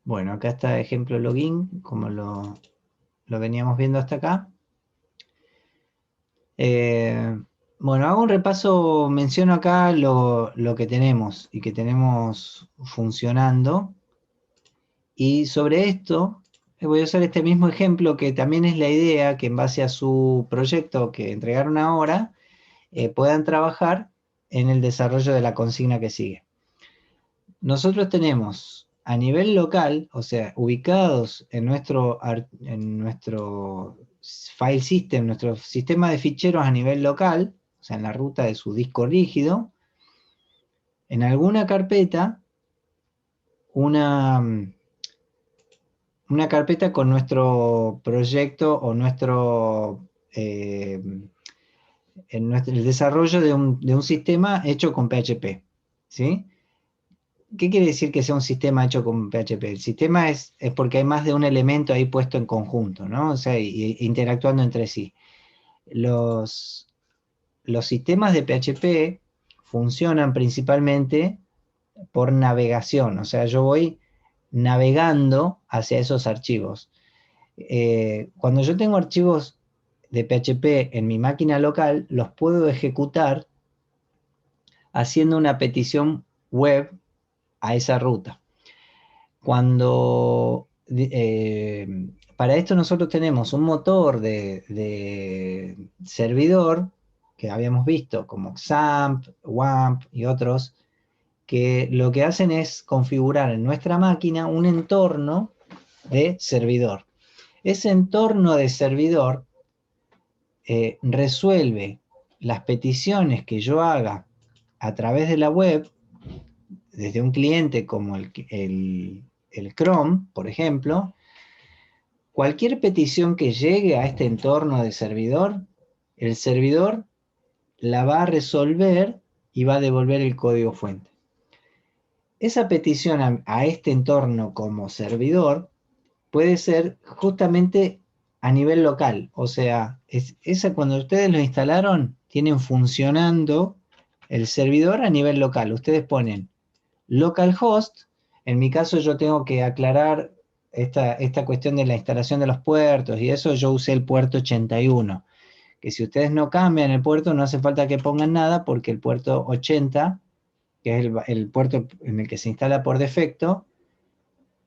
Bueno, acá está ejemplo login, como lo veníamos viendo hasta acá. Bueno, hago un repaso, menciono acá lo que tenemos y que tenemos funcionando. Y sobre esto, voy a usar este mismo ejemplo que también es la idea que en base a su proyecto que entregaron ahora, puedan trabajar en el desarrollo de la consigna que sigue. Nosotros tenemos a nivel local, o sea, ubicados en nuestro file system, nuestro sistema de ficheros a nivel local, o sea, en la ruta de su disco rígido, en alguna carpeta, una carpeta con nuestro proyecto o el desarrollo de un sistema hecho con PHP, ¿sí? ¿Qué quiere decir que sea un sistema hecho con PHP? El sistema es porque hay más de un elemento ahí puesto en conjunto, ¿no? O sea, interactuando entre sí. Los, los sistemas de PHP funcionan principalmente por navegación, o sea, yo voy navegando hacia esos archivos. Cuando yo tengo archivos de PHP en mi máquina local, los puedo ejecutar haciendo una petición web a esa ruta. Cuando para esto nosotros tenemos un motor de servidor que habíamos visto como XAMPP, WAMP y otros, que lo que hacen es configurar en nuestra máquina un entorno de servidor. Ese entorno de servidor resuelve las peticiones que yo haga a través de la web, desde un cliente como el Chrome, por ejemplo. Cualquier petición que llegue a este entorno de servidor, el servidor la va a resolver y va a devolver el código fuente. Esa petición a este entorno como servidor puede ser justamente a nivel local. O sea, cuando ustedes lo instalaron, tienen funcionando el servidor a nivel local. Ustedes ponen localhost. En mi caso yo tengo que aclarar esta cuestión de la instalación de los puertos y eso yo usé el puerto 81. Que si ustedes no cambian el puerto no hace falta que pongan nada porque el puerto 80, que es el puerto en el que se instala por defecto,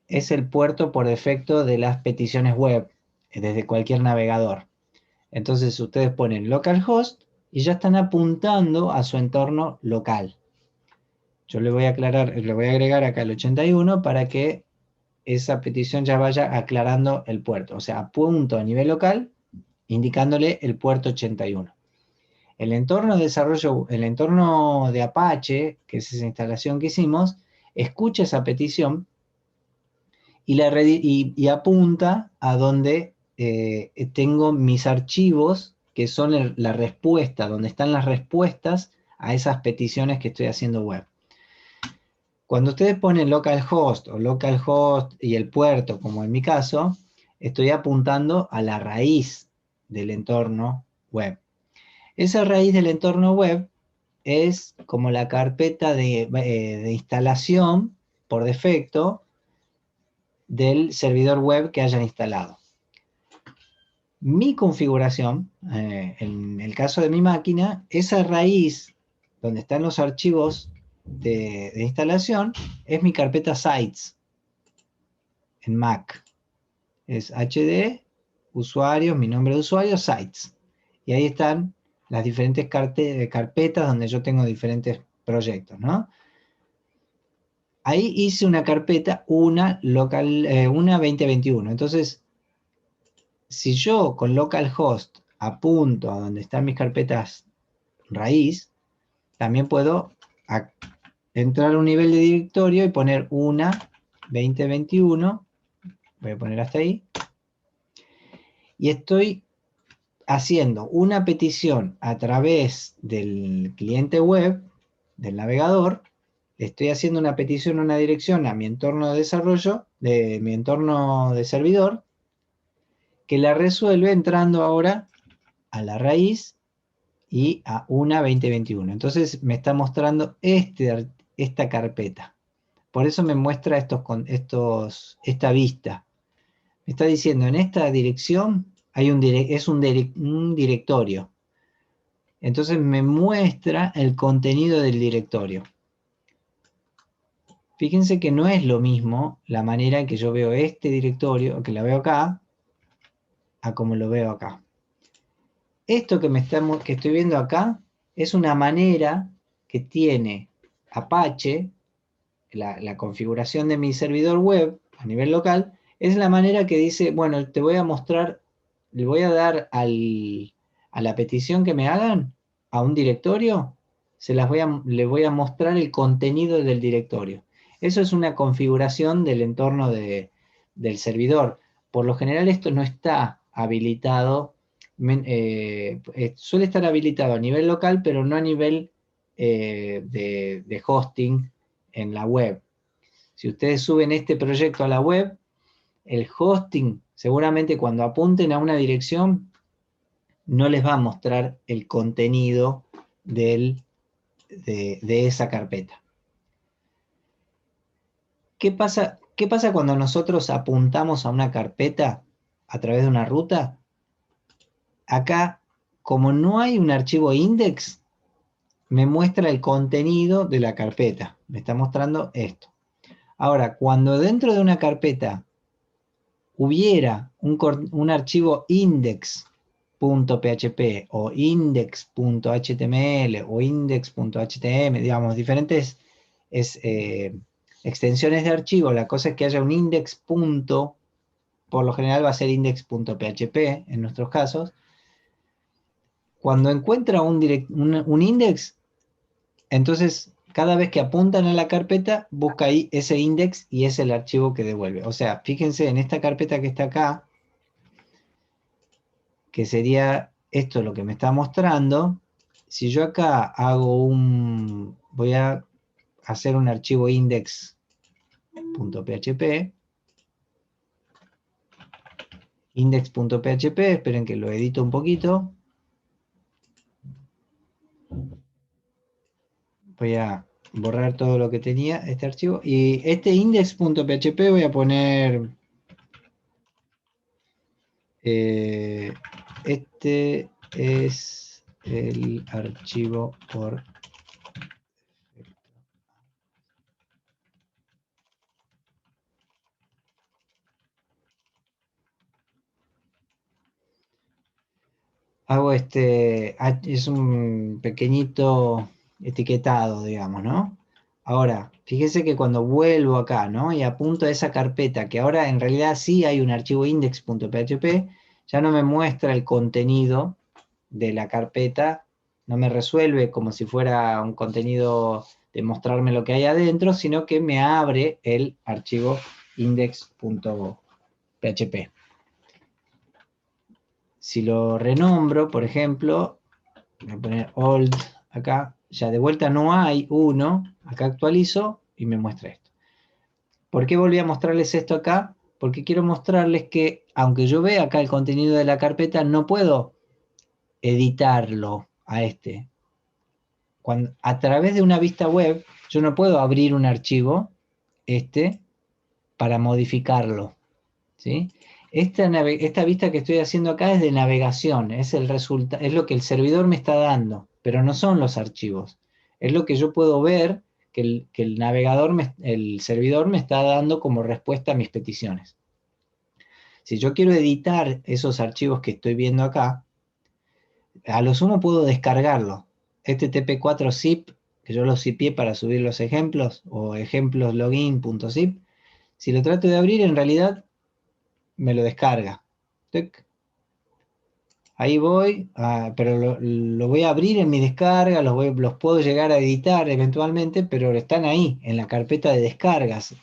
es el puerto por defecto de las peticiones web desde cualquier navegador. Entonces ustedes ponen localhost y ya están apuntando a su entorno local. Yo le voy a agregar acá el 81 para que esa petición ya vaya aclarando el puerto. O sea, apunto a nivel local, indicándole el puerto 81. El entorno de desarrollo, el entorno de Apache, que es esa instalación que hicimos, escucha esa petición y apunta a donde tengo mis archivos, que son la respuesta, donde están las respuestas a esas peticiones que estoy haciendo web. Cuando ustedes ponen localhost o localhost y el puerto, como en mi caso, estoy apuntando a la raíz del entorno web. Esa raíz del entorno web es como la carpeta de instalación por defecto del servidor web que hayan instalado. Mi configuración, en el caso de mi máquina, esa raíz donde están los archivos de instalación es mi carpeta sites en Mac. Es HD, usuarios, mi nombre de usuario, sites. Y ahí están las diferentes carpetas donde yo tengo diferentes proyectos, ¿no? Ahí hice una carpeta, una 2021. Entonces, si yo con localhost apunto a donde están mis carpetas raíz, también puedo entrar a un nivel de directorio y poner una 2021. Voy a poner hasta ahí. Y estoy haciendo una petición a través del cliente web, del navegador. Estoy haciendo una petición, una dirección a mi entorno de desarrollo, de mi entorno de servidor, que la resuelve entrando ahora a la raíz y a una 2021. Entonces me está mostrando esta carpeta. Por eso me muestra esta vista. Me está diciendo, en esta dirección hay un directorio. Entonces me muestra el contenido del directorio. Fíjense que no es lo mismo la manera en que yo veo este directorio, que la veo acá, a como lo veo acá. Esto que estoy viendo acá es una manera que tiene Apache, la configuración de mi servidor web a nivel local, es la manera que dice, bueno, te voy a mostrar, le voy a dar a la petición que me hagan, a un directorio, le voy a mostrar el contenido del directorio. Eso es una configuración del entorno del servidor. Por lo general esto no está habilitado, suele estar habilitado a nivel local, pero no a nivel de hosting en la web. Si ustedes suben este proyecto a la web, el hosting, seguramente cuando apunten a una dirección, no les va a mostrar el contenido de esa carpeta. ¿Qué pasa cuando nosotros apuntamos a una carpeta a través de una ruta? Acá, como no hay un archivo index, me muestra el contenido de la carpeta. Me está mostrando esto. Ahora, cuando dentro de una carpeta hubiera un archivo index.php o index.html o index.htm, digamos, diferentes extensiones de archivo, la cosa es que haya un index. Por lo general va a ser index.php en nuestros casos. Cuando encuentra un index, entonces cada vez que apuntan a la carpeta, busca ahí ese index y es el archivo que devuelve. O sea, fíjense en esta carpeta que está acá, que sería esto lo que me está mostrando. Si yo acá hago voy a hacer un archivo index.php, index.php, esperen que lo edito un poquito. Voy a borrar todo lo que tenía este archivo. Y este index.php voy a poner... este es el archivo por... Hago es un pequeñito etiquetado, digamos, ¿no? Ahora, fíjese que cuando vuelvo acá, ¿no? Y apunto a esa carpeta, que ahora en realidad sí hay un archivo index.php, ya no me muestra el contenido de la carpeta, no me resuelve como si fuera un contenido de mostrarme lo que hay adentro, sino que me abre el archivo index.php. Si lo renombro, por ejemplo, voy a poner old acá, ya de vuelta no hay uno, acá actualizo y me muestra esto. ¿Por qué volví a mostrarles esto acá? Porque quiero mostrarles que, aunque yo vea acá el contenido de la carpeta, no puedo editarlo a este. A través de una vista web, yo no puedo abrir un archivo, para modificarlo, ¿sí? Esta vista que estoy haciendo acá es de navegación, es lo que el servidor me está dando, pero no son los archivos. Es lo que yo puedo ver que el servidor me está dando como respuesta a mis peticiones. Si yo quiero editar esos archivos que estoy viendo acá, a lo sumo puedo descargarlo. Este TP4zip, que yo lo zipié para subir los ejemplos, o ejemplos login.zip, si lo trato de abrir, en realidad me lo descarga. Ahí voy, pero lo voy a abrir en mi descarga, los puedo llegar a editar eventualmente, pero están ahí, en la carpeta de descargas.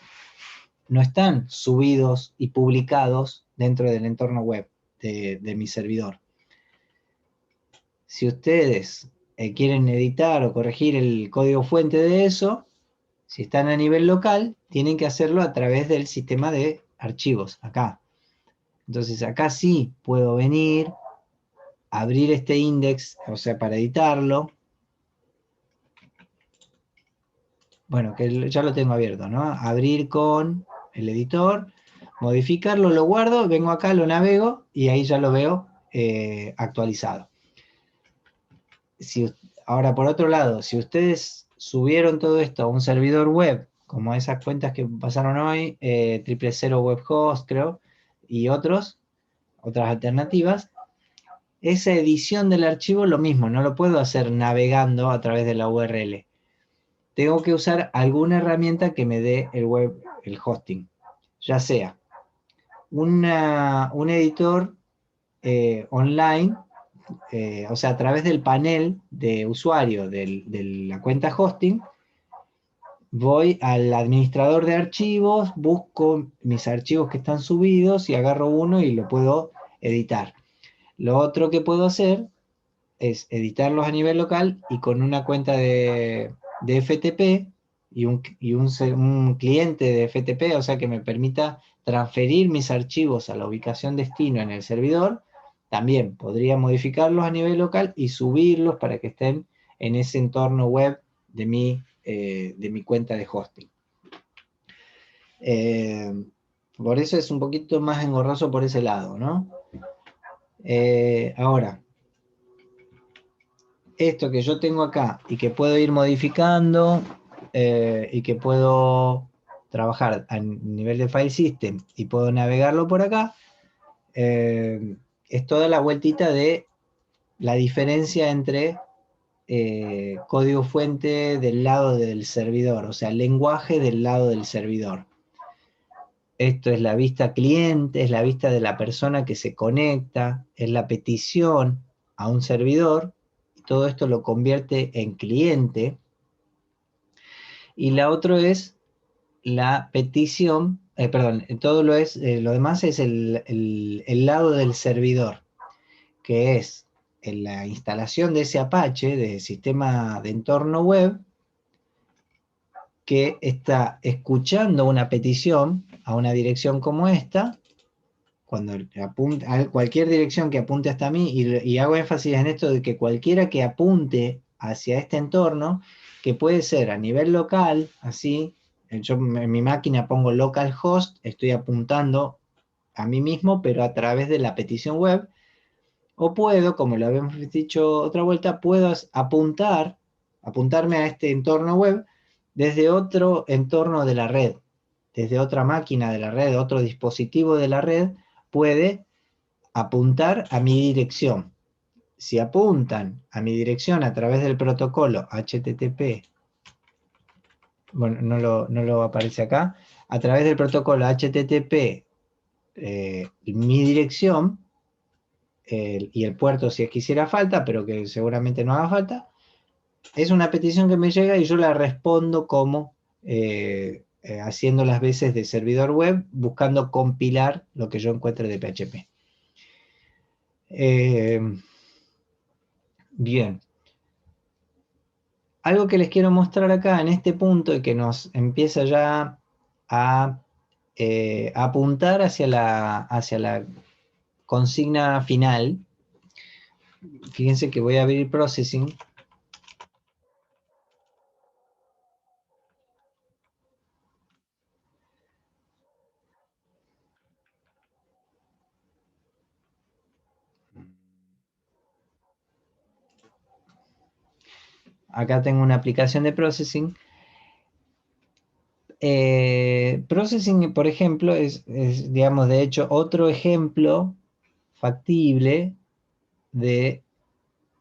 No están subidos y publicados dentro del entorno web de mi servidor. Si ustedes quieren editar o corregir el código fuente de eso, si están a nivel local, tienen que hacerlo a través del sistema de archivos, acá. Entonces acá sí puedo venir, abrir este index, o sea, para editarlo. bueno, que ya lo tengo abierto, ¿no? Abrir con el editor, modificarlo, lo guardo, vengo acá, lo navego y ahí ya lo veo actualizado. Ahora, por otro lado, si ustedes subieron todo esto a un servidor web, como esas cuentas que pasaron hoy, 000 Web Host, creo, y otras alternativas, esa edición del archivo lo mismo, no lo puedo hacer navegando a través de la URL. Tengo que usar alguna herramienta que me dé el hosting, ya sea un editor online, o sea, a través del panel de usuario de la cuenta hosting, voy al administrador de archivos, busco mis archivos que están subidos y agarro uno y lo puedo editar. Lo otro que puedo hacer es editarlos a nivel local y con una cuenta de FTP y un cliente de FTP, o sea que me permita transferir mis archivos a la ubicación destino en el servidor, también podría modificarlos a nivel local y subirlos para que estén en ese entorno web de mi cuenta de hosting. Por eso es un poquito más engorroso por ese lado, ¿no? Ahora, esto que yo tengo acá y que puedo ir modificando y que puedo trabajar a nivel de file system y puedo navegarlo por acá, es toda la vueltita de la diferencia entre código fuente del lado del servidor, o sea, lenguaje del lado del servidor. Esto es la vista cliente, es la vista de la persona que se conecta, es la petición a un servidor, y todo esto lo convierte en cliente. Y la otra es la petición, perdón, todo lo demás es el lado del servidor, que es en la instalación de ese Apache, de sistema de entorno web, que está escuchando una petición a una dirección como esta, cuando apunta a cualquier dirección que apunte hasta mí, y hago énfasis en esto de que cualquiera que apunte hacia este entorno, que puede ser a nivel local, así, yo en mi máquina pongo localhost, estoy apuntando a mí mismo, pero a través de la petición web, o puedo, como lo habíamos dicho otra vuelta, puedo apuntarme a este entorno web desde otro entorno de la red, desde otra máquina de la red, otro dispositivo de la red, puede apuntar a mi dirección. Si apuntan a mi dirección a través del protocolo HTTP, bueno, no lo aparece acá, a través del protocolo HTTP, mi dirección, y el puerto si es que hiciera falta, pero que seguramente no haga falta, es una petición que me llega y yo la respondo como haciendo las veces de servidor web, buscando compilar lo que yo encuentre de PHP. Bien. Algo que les quiero mostrar acá en este punto y que nos empieza ya a apuntar hacia la consigna final. Fíjense que voy a abrir Processing. Acá tengo una aplicación de Processing. Processing, por ejemplo, es, digamos, de hecho, otro ejemplo factible de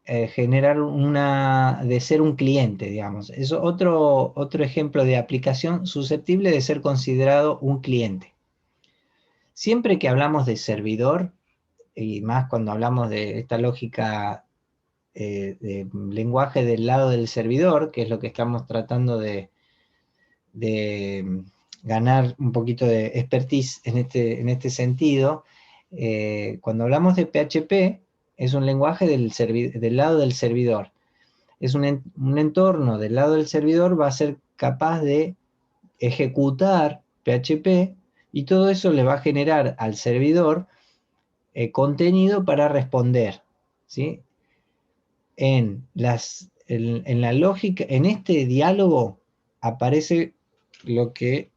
generar de ser un cliente, digamos. Es otro ejemplo de aplicación susceptible de ser considerado un cliente. Siempre que hablamos de servidor, y más cuando hablamos de esta lógica de lenguaje del lado del servidor, que es lo que estamos tratando de ganar un poquito de expertise en este sentido, cuando hablamos de PHP, es un lenguaje del lado del servidor. Es un entorno del lado del servidor, va a ser capaz de ejecutar PHP y todo eso le va a generar al servidor contenido para responder, ¿sí? En la lógica, en este diálogo aparece lo que,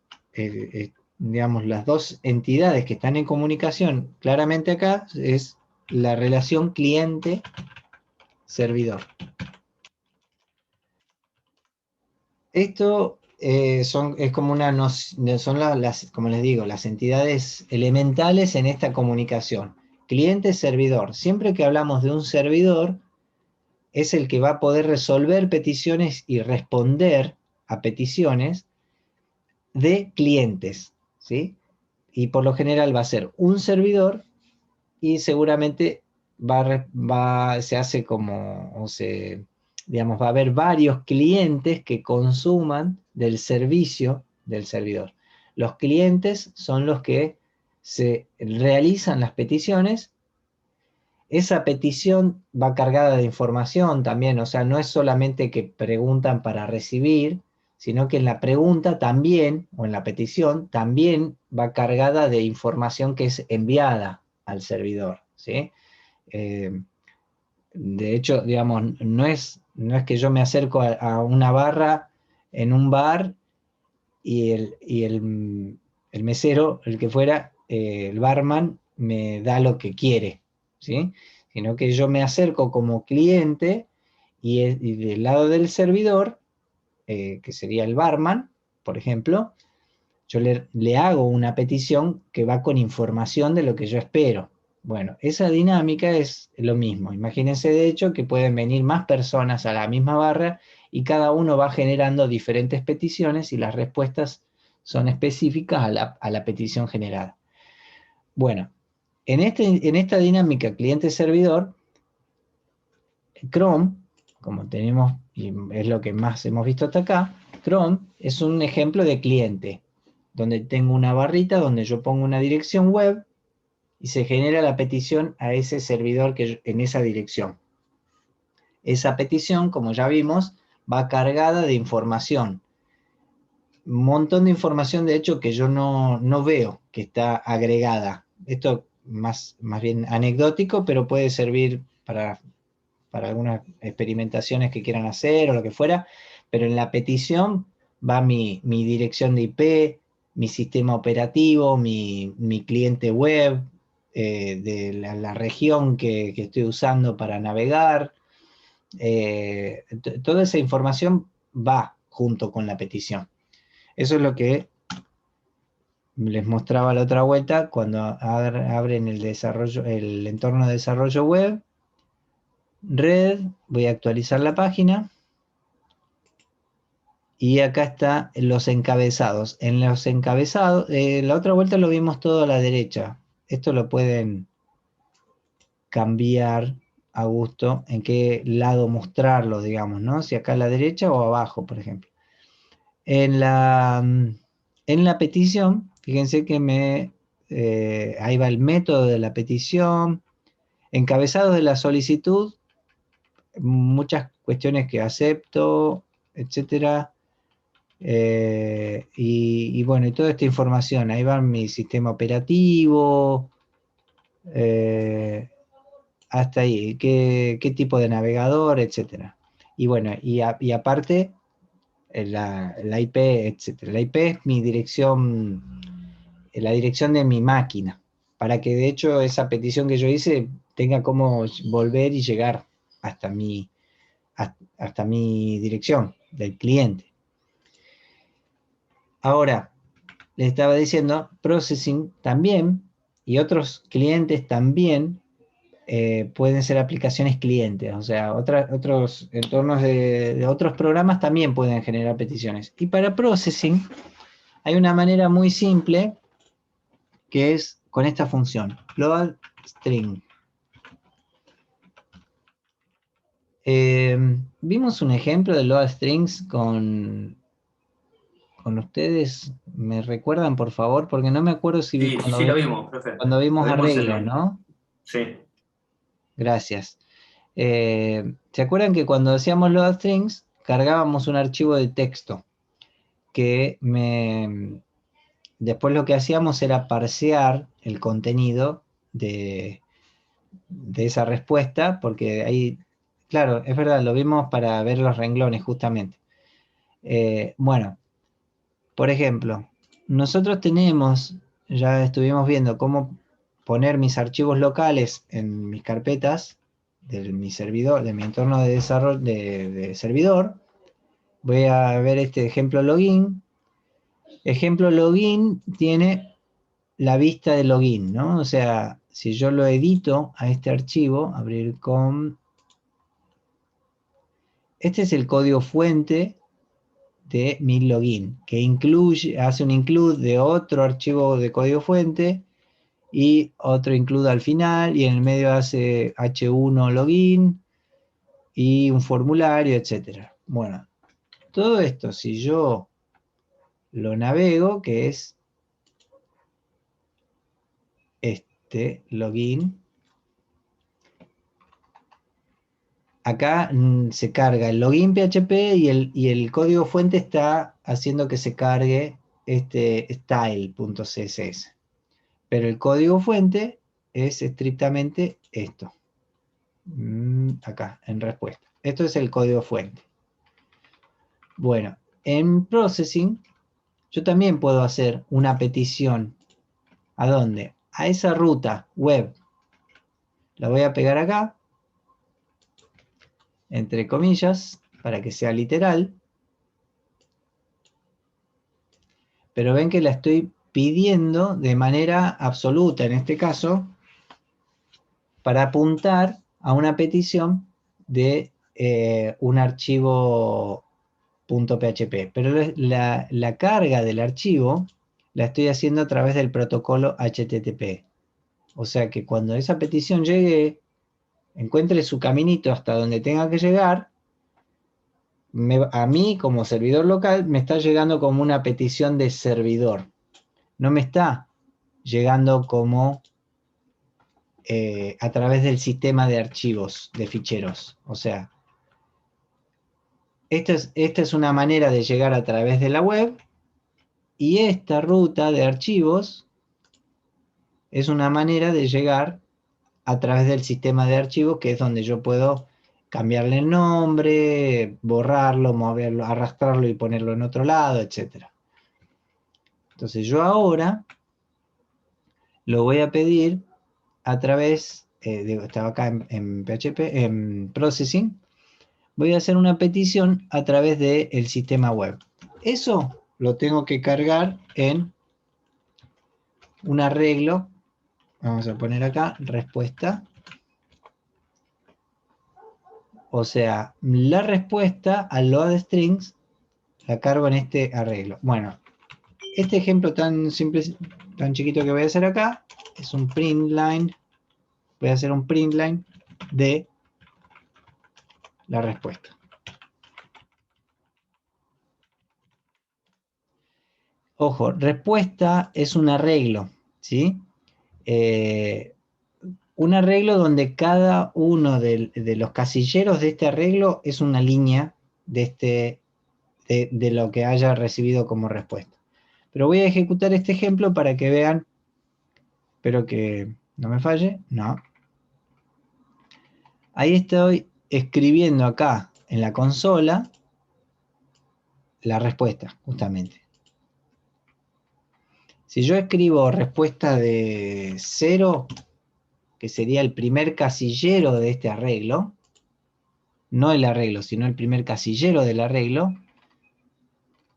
digamos, las dos entidades que están en comunicación claramente acá, es la relación cliente-servidor. Esto es como son como les digo, las entidades elementales en esta comunicación. Cliente-servidor. Siempre que hablamos de un servidor, es el que va a poder resolver peticiones y responder a peticiones de clientes, ¿sí? Y por lo general va a ser un servidor y seguramente se hace como, digamos, va a haber varios clientes que consuman del servicio del servidor. Los clientes son los que se realizan las peticiones. Esa petición va cargada de información también, o sea, no es solamente que preguntan para recibir, sino que en la pregunta también, o en la petición, también va cargada de información que es enviada al servidor, ¿sí? De hecho, digamos, no es que yo me acerco a una barra en un bar y el mesero, el que fuera, el barman, me da lo que quiere, ¿sí? Sino que yo me acerco como cliente y del lado del servidor, que sería el barman, por ejemplo, yo le hago una petición que va con información de lo que yo espero. Bueno, esa dinámica es lo mismo. Imagínense de hecho que pueden venir más personas a la misma barra y cada uno va generando diferentes peticiones y las respuestas son específicas a la petición generada. Bueno, en esta dinámica cliente-servidor, Chrome, como tenemos, y es lo que más hemos visto hasta acá, Chrome es un ejemplo de cliente, donde tengo una barrita donde yo pongo una dirección web y se genera la petición a ese servidor en esa dirección. Esa petición, como ya vimos, va cargada de información. Un montón de información, de hecho, que yo no veo que está agregada. Esto más bien anecdótico, pero puede servir para algunas experimentaciones que quieran hacer o lo que fuera, pero en la petición va mi dirección de IP, mi sistema operativo, mi cliente web, de la región que estoy usando para navegar. Toda esa información va junto con la petición. Eso es lo que les mostraba la otra vuelta cuando abren el entorno de desarrollo web. Red, voy a actualizar la página. Y acá está los encabezados. En los encabezados, la otra vuelta lo vimos todo a la derecha. Esto lo pueden cambiar a gusto en qué lado mostrarlo, digamos, ¿no? Si acá a la derecha o abajo, por ejemplo. En la petición, fíjense que ahí va el método de la petición, encabezado de la solicitud, muchas cuestiones que acepto, etcétera. Y bueno, y toda esta información, ahí va mi sistema operativo, hasta ahí, qué tipo de navegador, etcétera. Y bueno, y aparte, la IP, etcétera. La IP es mi dirección, la dirección de mi máquina, para que de hecho esa petición que yo hice tenga como volver y llegar hasta hasta mi dirección del cliente. Ahora, les estaba diciendo, Processing también, y otros clientes también, pueden ser aplicaciones clientes, o sea, otros entornos de otros programas también pueden generar peticiones. Y para Processing hay una manera muy simple, que es con esta función, load string. Vimos un ejemplo de load strings con ustedes. ¿Me recuerdan, por favor? Porque no me acuerdo si Sí, lo vimos, profe. cuando vimos Lo vimos arreglos, ¿no? Sí. Gracias. ¿Se acuerdan que cuando hacíamos load strings cargábamos un archivo de texto que después lo que hacíamos era parsear el contenido de esa respuesta, porque ahí, claro, es verdad, lo vimos para ver los renglones justamente. Bueno, por ejemplo, nosotros tenemos, ya estuvimos viendo cómo poner mis archivos locales en mis carpetas de mi servidor, de mi entorno de desarrollo de servidor. Voy a ver este ejemplo login. Ejemplo login tiene la vista de login, ¿no? O sea, si yo lo edito a este archivo, abrir con... Este es el código fuente de mi login, que incluye, hace un include de otro archivo de código fuente y otro include al final, y en el medio hace h1 login y un formulario, etcétera. Bueno, todo esto, si yo lo navego, que es este login, acá se carga el login PHP y el código fuente está haciendo que se cargue este style.css. Pero el código fuente es estrictamente esto. Acá, en respuesta. Esto es el código fuente. Bueno, en processing, yo también puedo hacer una petición. ¿A dónde? A esa ruta web. La voy a pegar acá, entre comillas, para que sea literal. Pero ven que la estoy pidiendo de manera absoluta, en este caso, para apuntar a una petición de un archivo .php. Pero la carga del archivo la estoy haciendo a través del protocolo HTTP. O sea que cuando esa petición llegue, encuentre su caminito hasta donde tenga que llegar, a mí como servidor local me está llegando como una petición de servidor. No me está llegando como a través del sistema de archivos, de ficheros. O sea, esta es una manera de llegar a través de la web, y esta ruta de archivos es una manera de llegar a través del sistema de archivos, que es donde yo puedo cambiarle el nombre, borrarlo, moverlo, arrastrarlo y ponerlo en otro lado, etc. Entonces yo ahora lo voy a pedir a través, estaba acá en PHP, en Processing, voy a hacer una petición a través del sistema web. Eso lo tengo que cargar en un arreglo. Vamos a poner acá, respuesta. O sea, la respuesta al load strings la cargo en este arreglo. Bueno, este ejemplo tan simple, tan chiquito que voy a hacer acá, es un print line. Voy a hacer un print line de la respuesta. Ojo, respuesta es un arreglo, ¿sí? Un arreglo donde cada uno de los casilleros de este arreglo es una línea de lo que haya recibido como respuesta. Pero voy a ejecutar este ejemplo para que vean. Espero que no me falle. No. Ahí estoy escribiendo acá en la consola la respuesta, justamente. Si yo escribo respuesta de 0, que sería el primer casillero de este arreglo, no el arreglo, sino el primer casillero del arreglo,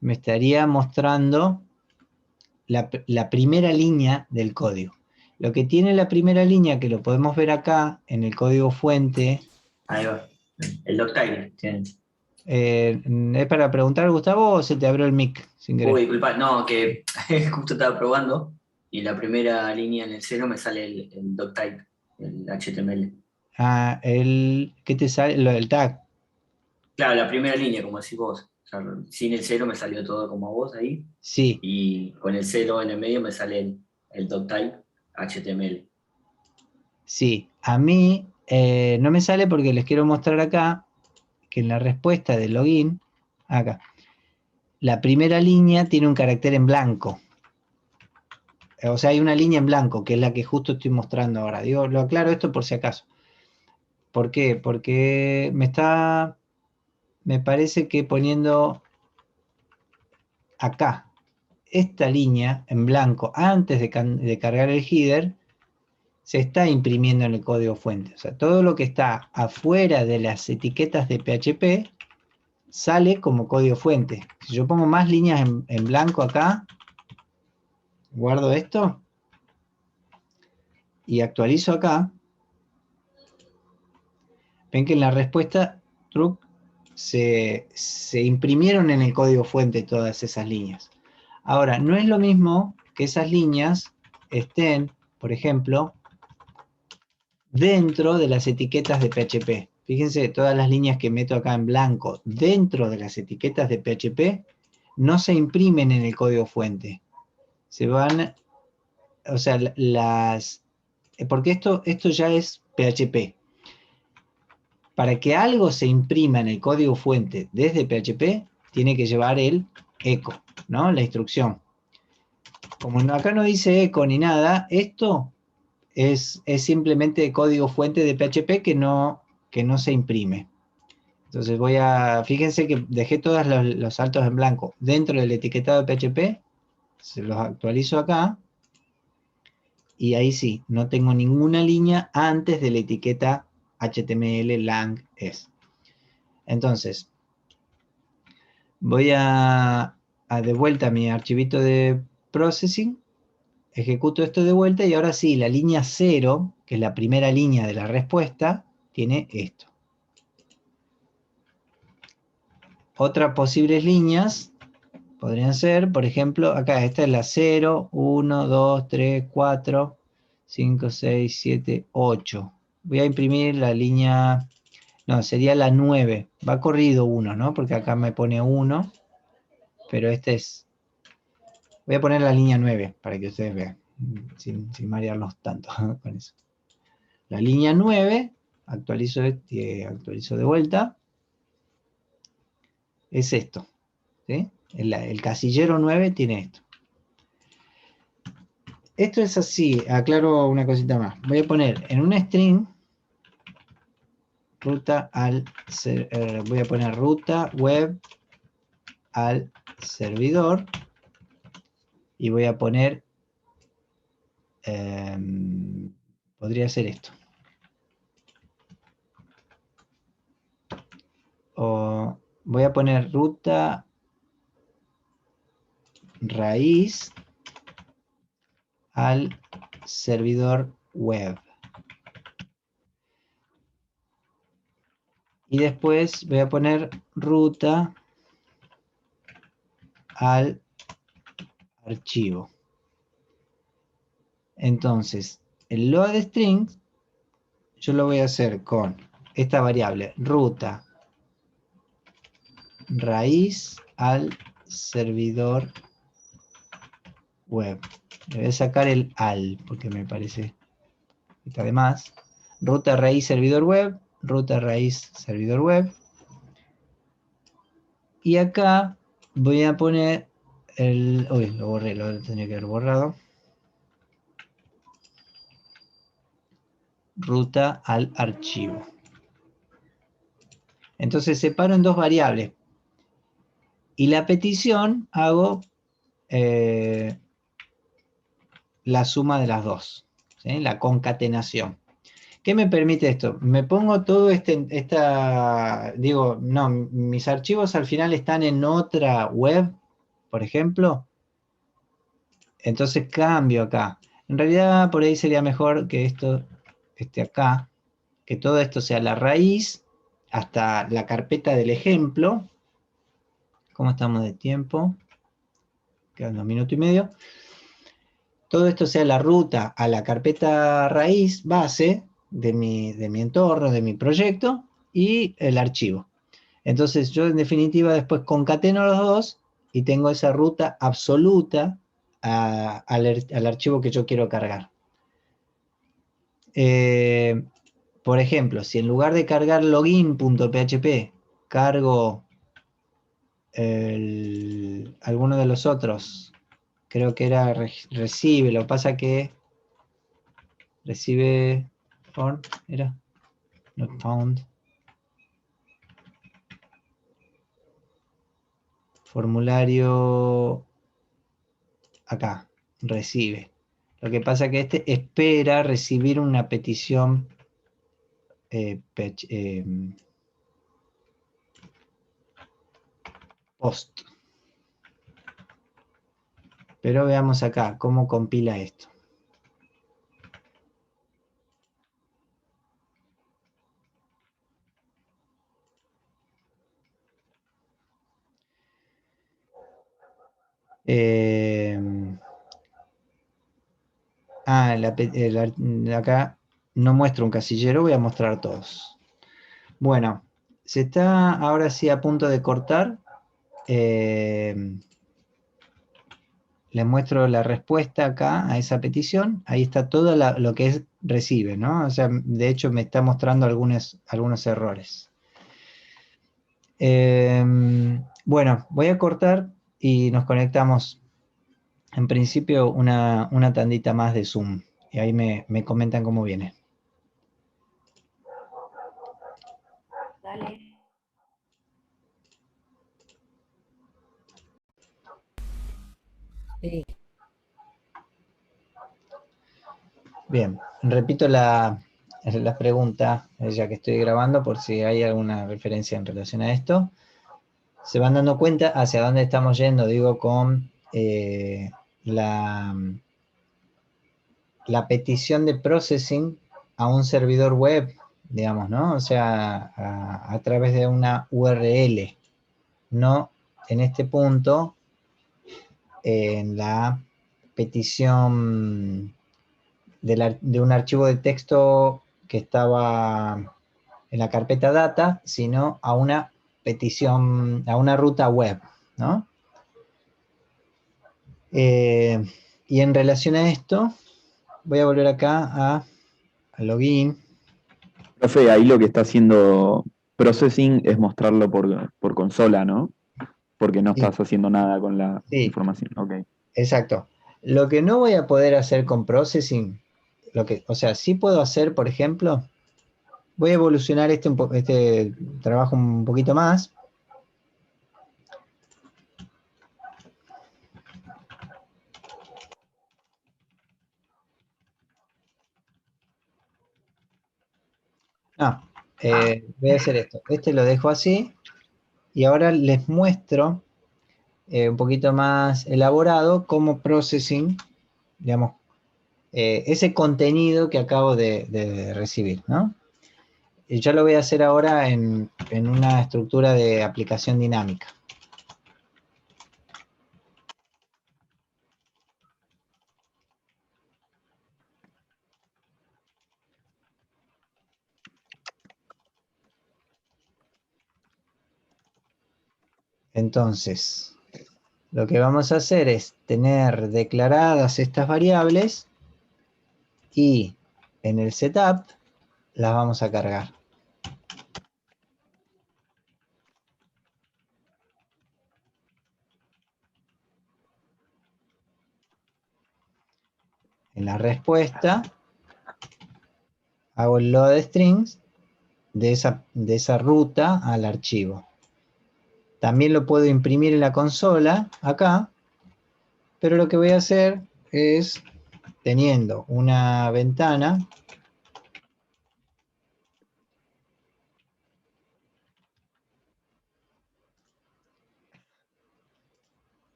me estaría mostrando la primera línea del código. Lo que tiene la primera línea, que lo podemos ver acá en el código fuente. Ahí va. El doctile tiene. ¿Es para preguntar, Gustavo, o se te abrió el mic sin querer? Uy, disculpa, no, que justo estaba probando y la primera línea en el 0 me sale el doctile, el HTML. Ah, ¿qué te sale? Lo del tag. Claro, la primera línea, como decís vos. O sea, sin el 0 me salió todo como vos ahí. Sí, Y con el 0 en el medio me sale el doctile HTML. sí. A mí no me sale porque les quiero mostrar acá que en la respuesta del login, acá, la primera línea tiene un carácter en blanco. O sea, hay una línea en blanco, que es la que justo estoy mostrando ahora. Digo, lo aclaro esto por si acaso. ¿Por qué? Porque me parece que poniendo acá, esta línea en blanco, antes de cargar el header, se está imprimiendo en el código fuente. O sea, todo lo que está afuera de las etiquetas de PHP sale como código fuente. Si yo pongo más líneas en blanco acá, guardo esto y actualizo acá, ven que en la respuesta true se imprimieron en el código fuente todas esas líneas. Ahora, no es lo mismo que esas líneas estén, por ejemplo, dentro de las etiquetas de PHP. Fíjense, todas las líneas que meto acá en blanco dentro de las etiquetas de PHP no se imprimen en el código fuente. Se van, o sea, porque esto ya es PHP. Para que algo se imprima en el código fuente desde PHP, tiene que llevar el echo, ¿no? La instrucción. Como acá no dice echo ni nada, esto es simplemente código fuente de PHP que no se imprime. Entonces fíjense que dejé todos los saltos en blanco dentro del etiquetado de PHP, se los actualizo acá, y ahí sí, no tengo ninguna línea antes de la etiqueta HTML lang es. Entonces, voy a de vuelta a mi archivito de processing, ejecuto esto de vuelta y ahora sí, la línea 0, que es la primera línea de la respuesta, tiene esto. Otras posibles líneas podrían ser, por ejemplo, acá esta es la 0, 1, 2, 3, 4, 5, 6, 7, 8. Voy a imprimir la línea, no, sería la 9. Va corrido 1, ¿no? Porque acá me pone 1, pero este es... Voy a poner la línea 9 para que ustedes vean, sin marearlos tanto con eso. La línea 9, actualizo de vuelta, es esto, ¿sí? El casillero 9 tiene esto. Esto es así, aclaro una cosita más. Voy a poner en una string voy a poner ruta web al servidor y voy a poner, podría ser esto. O voy a poner ruta raíz al servidor web. Y después voy a poner ruta al archivo. Entonces, el load string yo lo voy a hacer con esta variable, ruta raíz al servidor web. Le voy a sacar el al, porque me parece que está de más. Ruta raíz servidor web, ruta raíz servidor web. Y acá voy a poner el... Uy, lo borré, lo tenía que haber borrado. Ruta al archivo. Entonces separo en dos variables. Y la petición hago la suma de las dos, ¿sí? La concatenación. ¿Qué me permite esto? Me pongo todo digo, no, mis archivos al final están en otra web, por ejemplo. Entonces cambio acá. En realidad por ahí sería mejor que esto esté acá, que todo esto sea la raíz hasta la carpeta del ejemplo. ¿Cómo estamos de tiempo? Quedan 2 minutos y medio. Todo esto sea la ruta a la carpeta raíz base de mi entorno, de mi proyecto, y el archivo. Entonces yo en definitiva después concateno los dos y tengo esa ruta absoluta al archivo que yo quiero cargar. Por ejemplo, si en lugar de cargar login.php cargo alguno de los otros, creo que era recibe, lo que pasa que recibe form, era not found. formulario, acá, recibe. Lo que pasa es que este espera recibir una petición post. Pero veamos acá cómo compila esto. Acá no muestro un casillero, voy a mostrar todos. Bueno, se está ahora sí a punto de cortar. Les muestro la respuesta acá a esa petición. Ahí está todo lo que es recibe, ¿no? O sea, de hecho me está mostrando algunos errores. Bueno, voy a cortar y nos conectamos. En principio una tandita más de Zoom. Y ahí me comentan cómo viene. Dale. Sí. Bien, repito la pregunta, ya que estoy grabando, por si hay alguna referencia en relación a esto. Se van dando cuenta hacia dónde estamos yendo, digo, con la petición de processing a un servidor web, digamos, ¿no? O sea, a través de una URL, no en este punto, en la petición de un archivo de texto que estaba en la carpeta data, sino a una petición, a una ruta web, ¿no? Y en relación a esto, voy a volver acá a login. Profe, ahí lo que está haciendo processing es mostrarlo por consola, ¿no? Porque no Sí, estás haciendo nada con la sí, información. Ok. exacto. Lo que no voy a poder hacer con processing, o sea, sí puedo hacer, por ejemplo, voy a evolucionar este trabajo un poquito más. Voy a hacer esto. Este lo dejo así. Y ahora les muestro un poquito más elaborado cómo processing, digamos, ese contenido que acabo de recibir, ¿no? Y yo lo voy a hacer ahora en una estructura de aplicación dinámica. Entonces, lo que vamos a hacer es tener declaradas estas variables y en el setup las vamos a cargar. En la respuesta hago el load strings de esa ruta al archivo. También lo puedo imprimir en la consola, acá, pero lo que voy a hacer es, teniendo una ventana,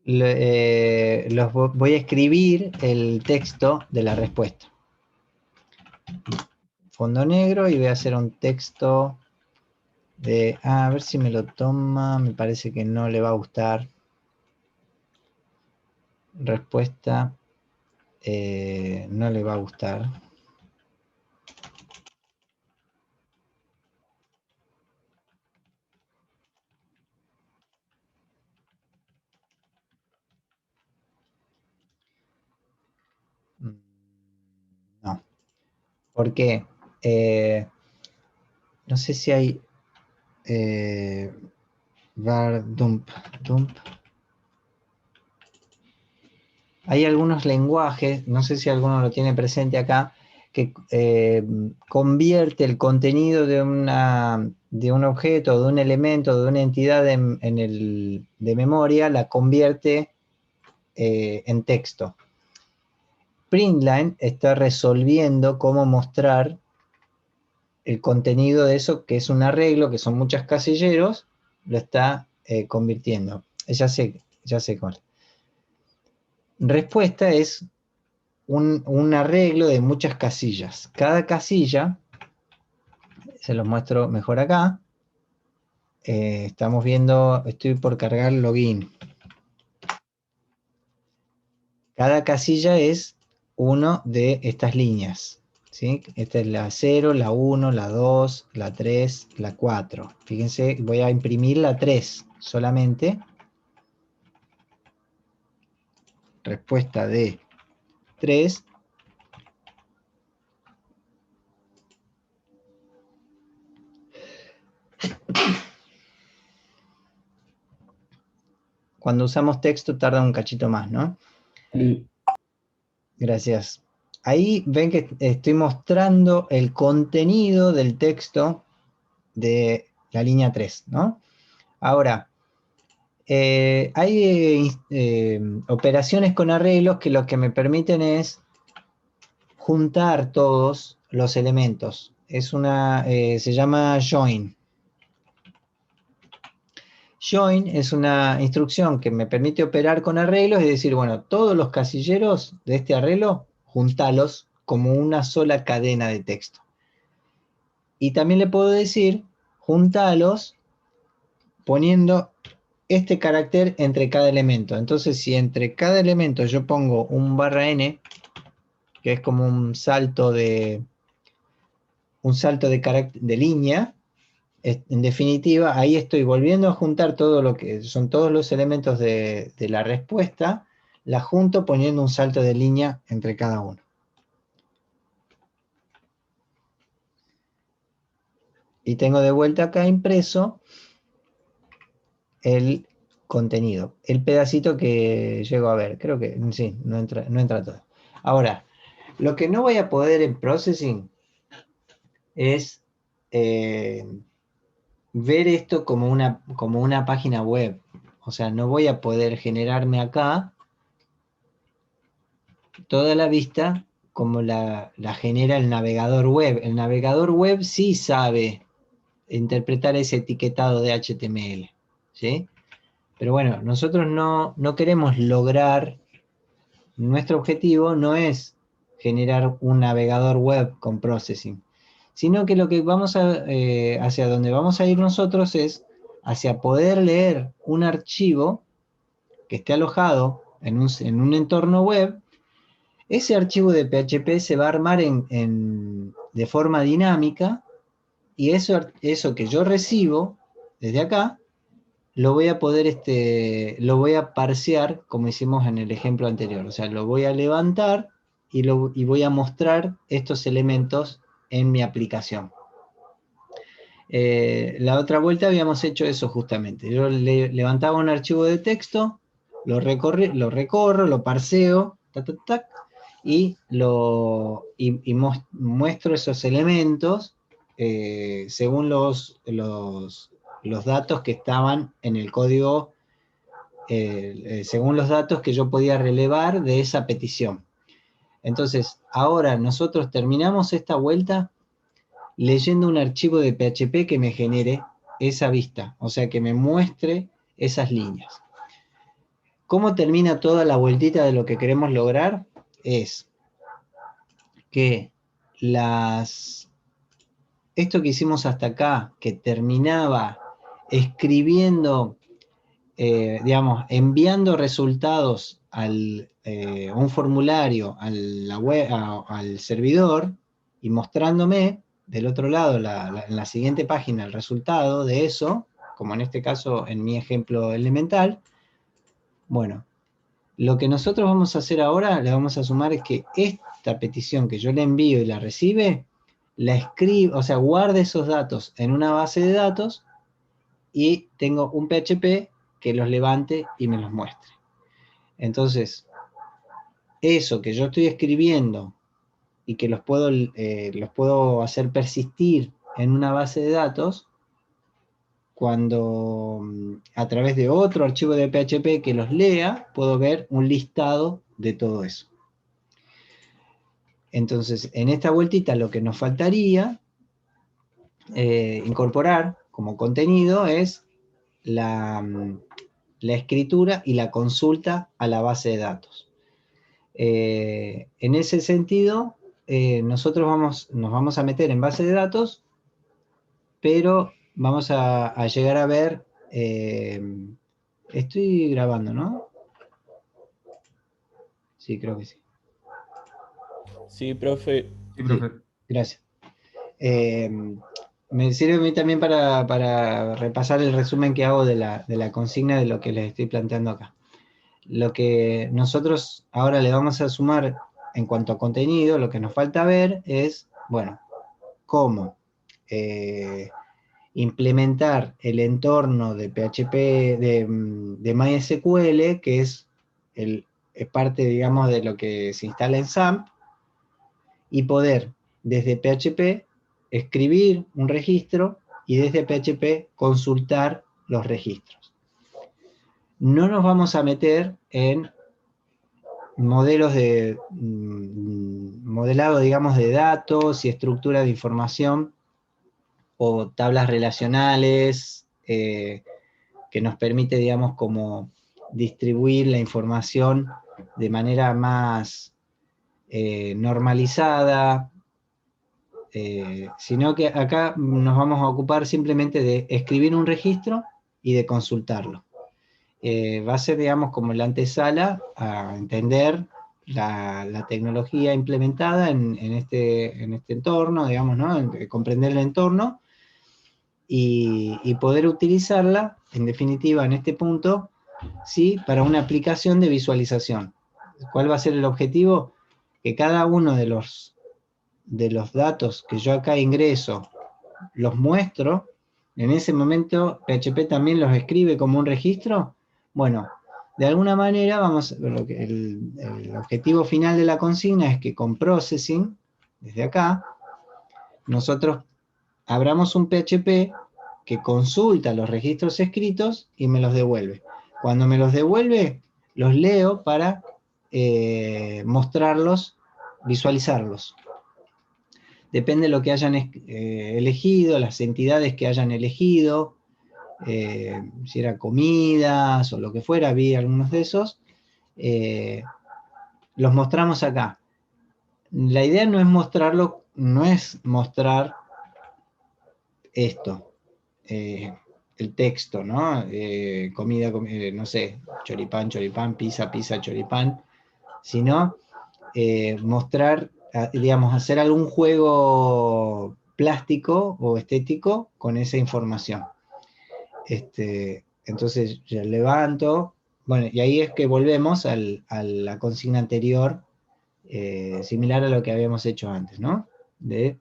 voy a escribir el texto de la respuesta. Fondo negro y voy a hacer un texto de, a ver si me lo toma, me parece que no le va a gustar. Respuesta, no le va a gustar. No. ¿Por qué? No sé si hay var dump. Hay algunos lenguajes, no sé si alguno lo tiene presente acá, que convierte el contenido de un objeto, de un elemento, de una entidad de memoria, la convierte en texto. Printline está resolviendo cómo mostrar el contenido de eso, que es un arreglo, que son muchos casilleros, lo está convirtiendo. Ya sé cuál. Respuesta es un arreglo de muchas casillas. Cada casilla, se los muestro mejor acá, estamos viendo, estoy por cargar login. Cada casilla es uno de estas líneas, ¿sí? Esta es la 0, la 1, la 2, la 3, la 4. Fíjense, voy a imprimir la 3 solamente. Respuesta de 3. Cuando usamos texto tarda un cachito más, ¿no? Sí. Gracias. Ahí ven que estoy mostrando el contenido del texto de la línea 3, ¿no? Ahora, hay operaciones con arreglos que lo que me permiten es juntar todos los elementos. Se llama join. Join es una instrucción que me permite operar con arreglos y decir, bueno, todos los casilleros de este arreglo, juntalos como una sola cadena de texto. Y también le puedo decir, juntalos poniendo este carácter entre cada elemento. Entonces, si entre cada elemento yo pongo un /n, que es como un salto de de línea, en definitiva, ahí estoy volviendo a juntar todo lo que son todos los elementos de la respuesta, la junto poniendo un salto de línea entre cada uno. Y tengo de vuelta acá impreso el contenido, el pedacito que llego a ver. Creo que sí, no entra todo. Ahora, lo que no voy a poder en Processing es ver esto como una página web. O sea, no voy a poder generarme acá toda la vista como la genera el navegador web. El navegador web sí sabe interpretar ese etiquetado de HTML, ¿sí? Pero bueno, nosotros no queremos lograr, nuestro objetivo no es generar un navegador web con processing, sino que lo que hacia donde vamos a ir nosotros es hacia poder leer un archivo que esté alojado en un entorno web. Ese archivo de PHP se va a armar de forma dinámica y eso que yo recibo desde acá, lo voy a parsear como hicimos en el ejemplo anterior. O sea, lo voy a levantar y voy a mostrar estos elementos en mi aplicación. La otra vuelta habíamos hecho eso justamente. Yo levantaba un archivo de texto, lo recorro, lo parseo, y muestro esos elementos según los datos que estaban en el código, según los datos que yo podía relevar de esa petición. Entonces, ahora nosotros terminamos esta vuelta leyendo un archivo de PHP que me genere esa vista, o sea, que me muestre esas líneas. ¿Cómo termina toda la vueltita de lo que queremos lograr? Es que esto que hicimos hasta acá, que terminaba escribiendo, digamos, enviando resultados un formulario al servidor y mostrándome del otro lado, en la siguiente página, el resultado de eso, como en este caso, en mi ejemplo elemental. Bueno, lo que nosotros vamos a hacer ahora, le vamos a sumar es que esta petición que yo le envío y la recibe, la escribo, o sea, guarde esos datos en una base de datos y tengo un PHP que los levante y me los muestre. Entonces, eso que yo estoy escribiendo y que los puedo hacer persistir en una base de datos, cuando a través de otro archivo de PHP que los lea, puedo ver un listado de todo eso. Entonces, en esta vueltita lo que nos faltaría incorporar como contenido es la escritura y la consulta a la base de datos. En ese sentido, nosotros nos vamos a meter en base de datos, pero vamos a llegar a ver, estoy grabando, ¿no? Sí, creo que sí. Sí, profe. Sí, profe. Gracias. Me sirve a mí también para repasar el resumen que hago de la consigna de lo que les estoy planteando acá. Lo que nosotros ahora le vamos a sumar en cuanto a contenido, lo que nos falta ver es, bueno, cómo implementar el entorno de PHP, de MySQL, que es parte, digamos, de lo que se instala en SAMP, y poder desde PHP escribir un registro y desde PHP consultar los registros. No nos vamos a meter en modelos de modelado, digamos, de datos y estructura de información o tablas relacionales que nos permite, digamos, como distribuir la información de manera más normalizada, sino que acá nos vamos a ocupar simplemente de escribir un registro y de consultarlo. Va a ser, digamos, como la antesala a entender la tecnología implementada en este entorno, digamos, ¿no? Comprender el entorno y poder utilizarla, en definitiva, en este punto, ¿sí? Para una aplicación de visualización. ¿Cuál va a ser el objetivo? Que cada uno de los datos que yo acá ingreso, los muestro, en ese momento PHP también los escribe como un registro. Bueno, de alguna manera el objetivo final de la consigna es que con processing, desde acá, nosotros abramos un PHP que consulta los registros escritos y me los devuelve. Cuando me los devuelve, los leo para mostrarlos, visualizarlos. Depende de lo que hayan elegido, las entidades que hayan elegido, si era comidas o lo que fuera, vi algunos de esos, los mostramos acá. La idea no es mostrarlo, no es mostrar esto, el texto, ¿no? Comida, no sé, choripán, choripán, pizza, pizza, choripán, sino mostrar, digamos, hacer algún juego plástico o estético con esa información. Entonces yo levanto, bueno, y ahí es que volvemos a la consigna anterior, similar a lo que habíamos hecho antes, ¿no? De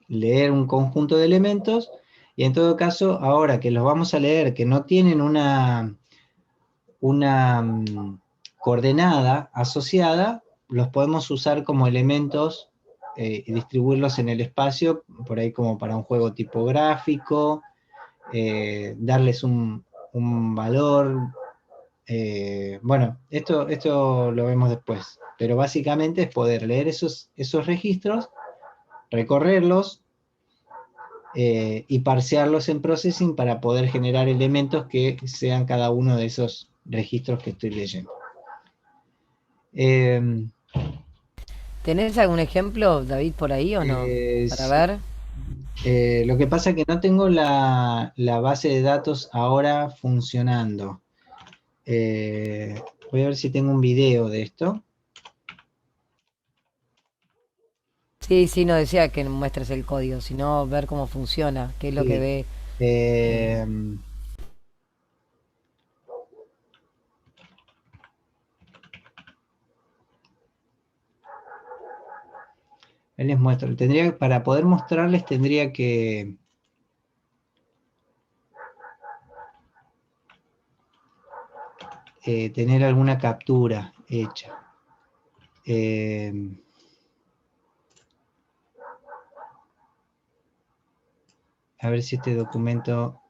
leer un conjunto de elementos, y en todo caso, ahora que los vamos a leer, que no tienen una coordenada asociada, los podemos usar como elementos y distribuirlos en el espacio, por ahí como para un juego tipográfico, darles un valor. Bueno, esto lo vemos después, pero básicamente es poder leer esos registros, recorrerlos y parsearlos en processing para poder generar elementos que sean cada uno de esos registros que estoy leyendo. ¿Tenés algún ejemplo, David, por ahí o no? Para Sí. ver. Lo que pasa es que no tengo la base de datos ahora funcionando. Voy a ver si tengo un video de esto. Sí, sí, no decía que muestres el código, sino ver cómo funciona, qué es lo que ve. Les muestro. Para poder mostrarles tendría que tener alguna captura hecha. A ver si este documento...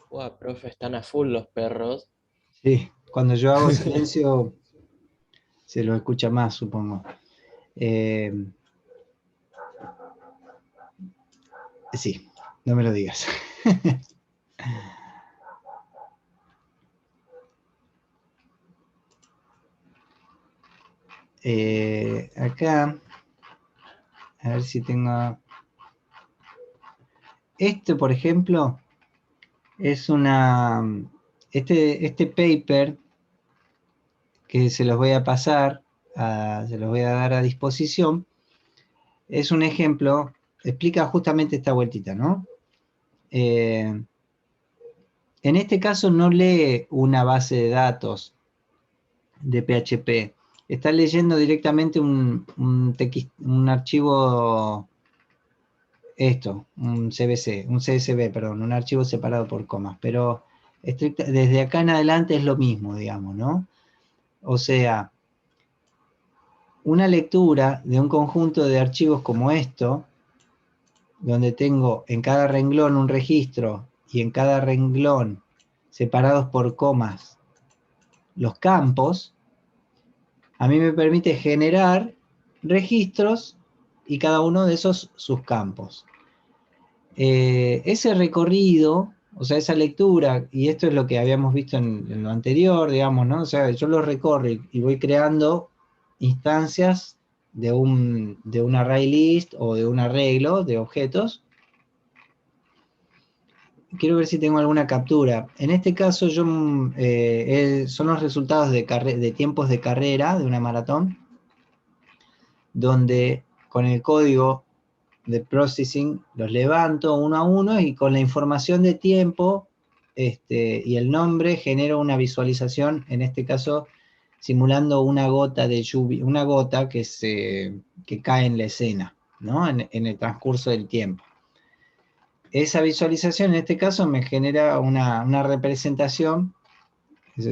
Buah, profe, están a full los perros. Sí, cuando yo hago silencio se lo escucha más, supongo. Sí, no me lo digas. Acá, a ver si tengo... Esto, por ejemplo, es una... Este paper que se los voy a pasar, se los voy a dar a disposición, es un ejemplo, explica justamente esta vueltita, ¿no? En este caso no lee una base de datos de PHP, está leyendo directamente un archivo, un CSV, perdón, un archivo separado por comas, pero desde acá en adelante es lo mismo, digamos, ¿no? O sea, una lectura de un conjunto de archivos como esto, donde tengo en cada renglón un registro y en cada renglón separados por comas los campos, a mí me permite generar registros y cada uno de esos sus campos. Ese recorrido, o sea, esa lectura, y esto es lo que habíamos visto en lo anterior, digamos, ¿no? O sea, yo lo recorro y voy creando instancias de un array list o de un arreglo de objetos. Quiero ver si tengo alguna captura. En este caso son los resultados de tiempos de carrera de una maratón, donde con el código de processing los levanto uno a uno y con la información de tiempo y el nombre genero una visualización, en este caso simulando una gota de lluvia, una gota que cae en la escena, ¿no? En el transcurso del tiempo. Esa visualización en este caso me genera una representación.